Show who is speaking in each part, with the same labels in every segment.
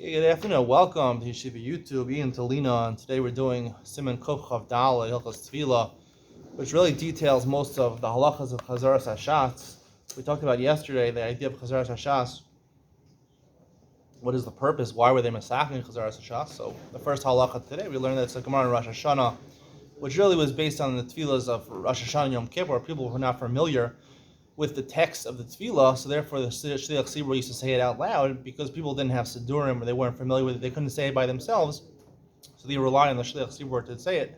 Speaker 1: Okay, good afternoon. Welcome to Yeshiva YouTube, Iyun Talina, and today we're doing Siman Kuf Chav Dal Hilchos Tefillah, which really details most of the halachas of Chazaras Hashatz. We talked about yesterday the idea of Chazaras Hashatz. What is the purpose? Why were they massacring Chazaras Hashatz? So the first halacha today, we learned that it's a Gemara in Rosh Hashanah, which really was based on the tefillahs of Rosh Hashanah and Yom Kippur. People who are not familiar with the text of the tefillah, so therefore the Shliach Tzibur used to say it out loud because people didn't have Sidurim or they weren't familiar with it. They couldn't say it by themselves, so they relied on the Shliach Tzibur to say it.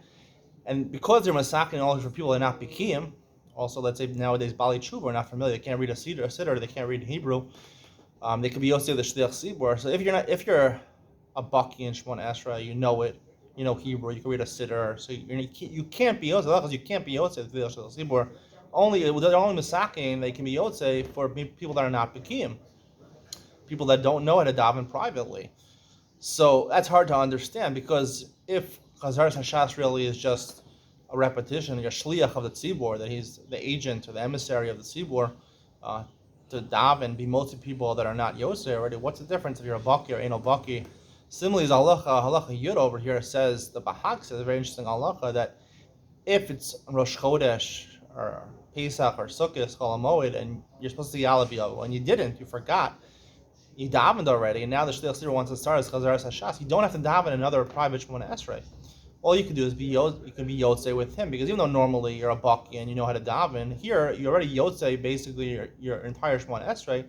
Speaker 1: And because they're massacring all for people that are not Bikiyim, also let's say nowadays Bali Tshuva are not familiar, they can't read a Siddur, they can't read Hebrew, they could be Yosef the Shliach Tzibur. So if you're a Baki in Shmon Esrei, you know it, you know Hebrew, you can read a Siddur, so you can't be Yosef, you can't be Yosef the Shliach Tzibur. They're only masaking, they can be yotzei for people that are not Bikiyim, people that don't know how to daven privately. So that's hard to understand, because if Chazaras Hashatz really is just a repetition, you're shliach of the tzibur, that he's the agent or the emissary of the tzibur, to daven, be mostly people that are not yotzei already, what's the difference if you're a baki or ain't no baki? Similarly, halacha Yud over here says, the Bahag says a very interesting halacha, that if it's Rosh Chodesh, or Pesach or Sukkot, Chol HaMoed, and you're supposed to see Alav Yavo, and you didn't, you forgot, you davened already, and now the Shliach Tzibur wants to start as Chazaras Hashatz. You don't have to daven another private Shemona Esrei. All you can do is be Yotzei with him, because even though normally you're a Baki and you know how to daven, here you're already Yotzei basically your entire Shemona Esrei.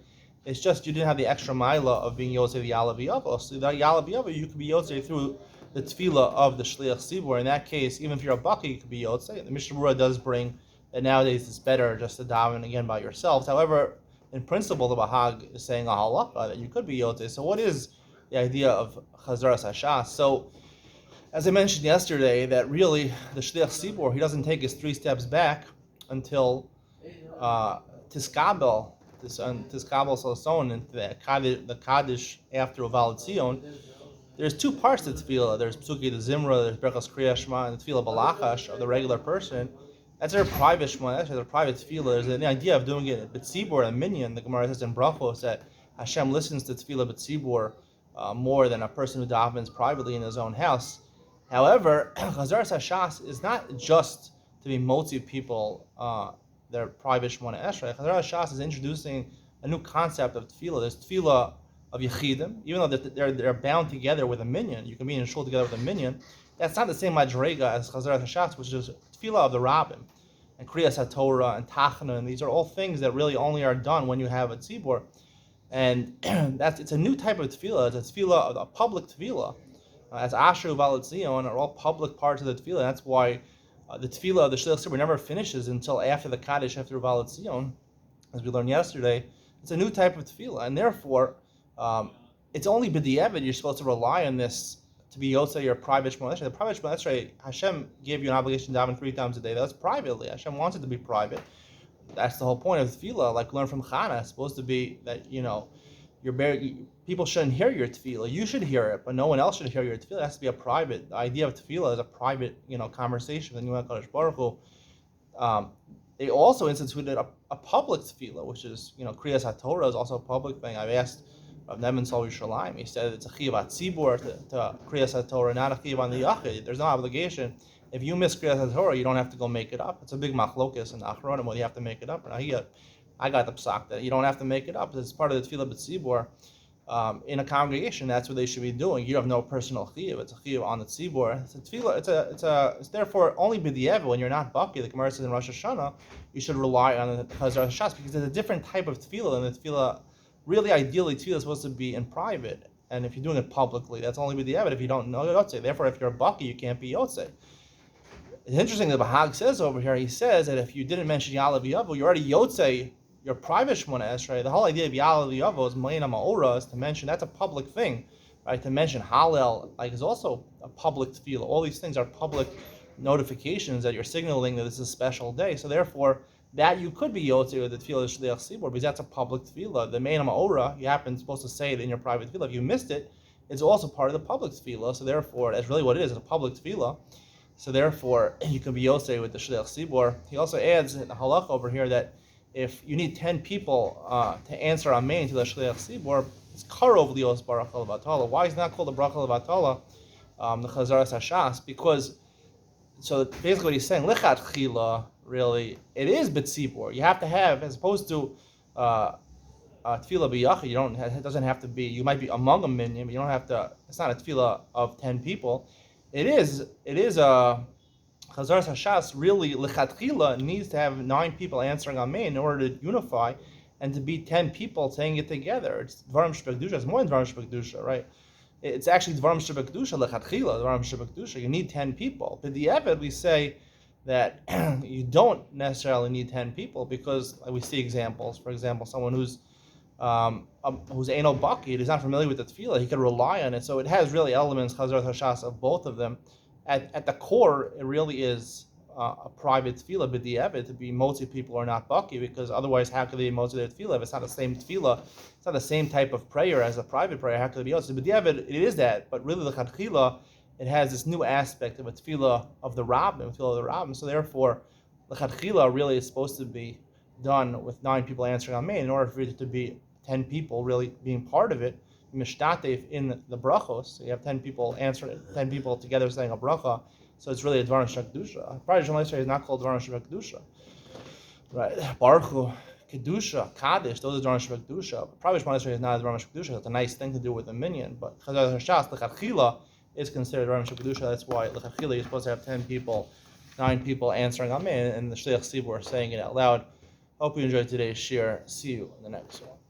Speaker 1: It's just you didn't have the extra milah of being Yotzei the Alav Yavo. So the Alav Yavo you could be Yotzei through the tefillah of the Shliach Tzibur. In that case, even if you're a Baki, you could be Yotzei. The Mishnah Berurah does bring that nowadays it's better just to daven again by yourselves. However, in principle, the Bahag is saying a halakha that you could be yotzei. So what is the idea of Chazaras Hashatz? So, as I mentioned yesterday, that really the Shliach Tzibur, he doesn't take his 3 steps back until Tiskabel Salson, into the Kaddish after Uval Tzion. There's 2 parts to tefillah. There's Psuki the Zimra, there's Berachas Kriya Shema, and the tefillah Balachash of the regular person. That's their private Shema, that's their private tefillah. There's the idea of doing it B'tzibur, a minyan. The Gemara says in Brachos that Hashem listens to tefillah B'tzibur more than a person who davens privately in his own house. However, Chazaras Hashatz is not just to be motzi people their private Shemona Esrei. Chazaras Hashatz is introducing a new concept of tefillah. There's tefillah of Yechidim, even though they're bound together with a minyan. You can be in a shul together with a minyan. That's not the same madrega as Chazaras Hashatz, which is tefillah of the rabbin, and Kriyas HaTorah, and Tachna, and these are all things that really only are done when you have a tzibur. And it's a new type of tefillah. It's a tefillah, a public tefillah. As Asher Uval Tzion are all public parts of the tefillah. That's why the tefillah of the Shliach Tzibur never finishes until after the Kaddish, after Uval Tzion, as we learned yesterday. It's a new type of tefillah, and therefore it's only b'di'evid you're supposed to rely on this to be Yotzei your private Shemona Esrei. The private Shemona Esrei, Hashem gave you an obligation to daven 3 times a day. That's privately. Hashem wants it to be private. That's the whole point of tefillah. Like learn from Chana, it's supposed to be that people shouldn't hear your tefillah. You should hear it, but no one else should hear your tefillah. It has to be a private. The idea of tefillah is a private, conversation with the Kadosh Baruch Hu. They also instituted a public tefillah, which is Kriyas HaTorah is also a public thing. I've asked of Neven Sol Yerushalayim. He said it's a chiv tzibur to Kriyas HaTorah, not a chiv on the yachid. There's no obligation. If you miss Kriyas HaTorah, you don't have to go make it up. It's a big machlokes and achronim whether you have to make it up. And I got the psak that you don't have to make it up. It's part of the tefillah b'tzibur. In a congregation, that's what they should be doing. You have no personal chiv. It's a chiv on the tzibur. It's a tefillah. It's therefore only b'di'ev when you're not baki. The Gemara says in Rosh Hashanah, you should rely on the Chazaras Hashatz because it's a different type of tefillah than the tefillah. Really, ideally, tefillah is supposed to be in private, and if you're doing it publicly, that's only with the But if you don't know yotzei, therefore, if you're a baki, you can't be yotzei. It's interesting that Bahag says over here. He says that if you didn't mention Yalav Yavo, you're already yotzei your private Shemona Esrei. The whole idea of Yalav Yavo is Malina Ma'ora, is to mention that's a public thing, right? To mention Hallel is also a public tefillah. All these things are public notifications that you're signaling that this is a special day. So therefore, that you could be yotzei with the tefillah of Shliach Tzibur because that's a public tefillah. The main ma'ora, you happen supposed to say it in your private tefillah. If you missed it, it's also part of the public tefillah. So therefore, that's really what it is. It's a public tefillah. So therefore, you can be yotzei with the Shliach Tzibur. He also adds in the halach over here that if you need 10 people to answer amen to the Shliach Tzibur, it's karov lios baruch levatala. Why is it not called a bracha levatala? The Chazaras Hashas, because so basically what he's saying, lichat chila, really, it is betzibur. You have to have, as opposed to tefillah b'yachid, it doesn't have to be, you might be among a minyan, but you don't have to, it's not a tefillah of 10 people. It is a Chazaras Hashas, really, lichat chila needs to have 9 people answering amen in order to unify and to be 10 people saying it together. It's Dvarim Shebekdusha, it's more than Dvarim Shebekdusha, right? It's actually Dvarim Shebekdusha, lechatchila, Dvarim Shebekdusha. You need 10 people. But the Eved, we say that you don't necessarily need 10 people because we see examples. For example, someone who's anal baki, he's not familiar with the tefillah, he could rely on it. So it has really elements, Chazarat Hashas, of both of them. At the core, it really is a private tefillah, but the Eved, to be mostly people are not baki, because otherwise, how could they be mostly their tefillah if it's not the same tefillah? It's not the same type of prayer as a private prayer. How could it be also? But the Eved, it is that, but really the Chadchila, it has this new aspect of a tefillah of the Rabbim, So therefore, the Chadchila really is supposed to be done with 9 people answering amen in order for it to be 10 people really being part of it. Mishtatev in the brachos, so you have 10 people answering it, 10 people together saying a bracha. So it's really a Dvarim Shebekdusha. Probably Shalom is not called Dvarim Shebekdusha. Right? Baruch Kedusha, Kaddish, those are Dvarim Shebekdusha. Probably Shalom is not a Dvarim Shebekdusha. It's a nice thing to do with a minyan. But Chazal Hashas, Lechatchila, is considered Dvarim Shebekdusha. That's why Lechatchila, you're supposed to have 10 people, 9 people answering Amen, and the Shliach Tzibur saying it out loud. Hope you enjoyed today's shir. See you in the next one.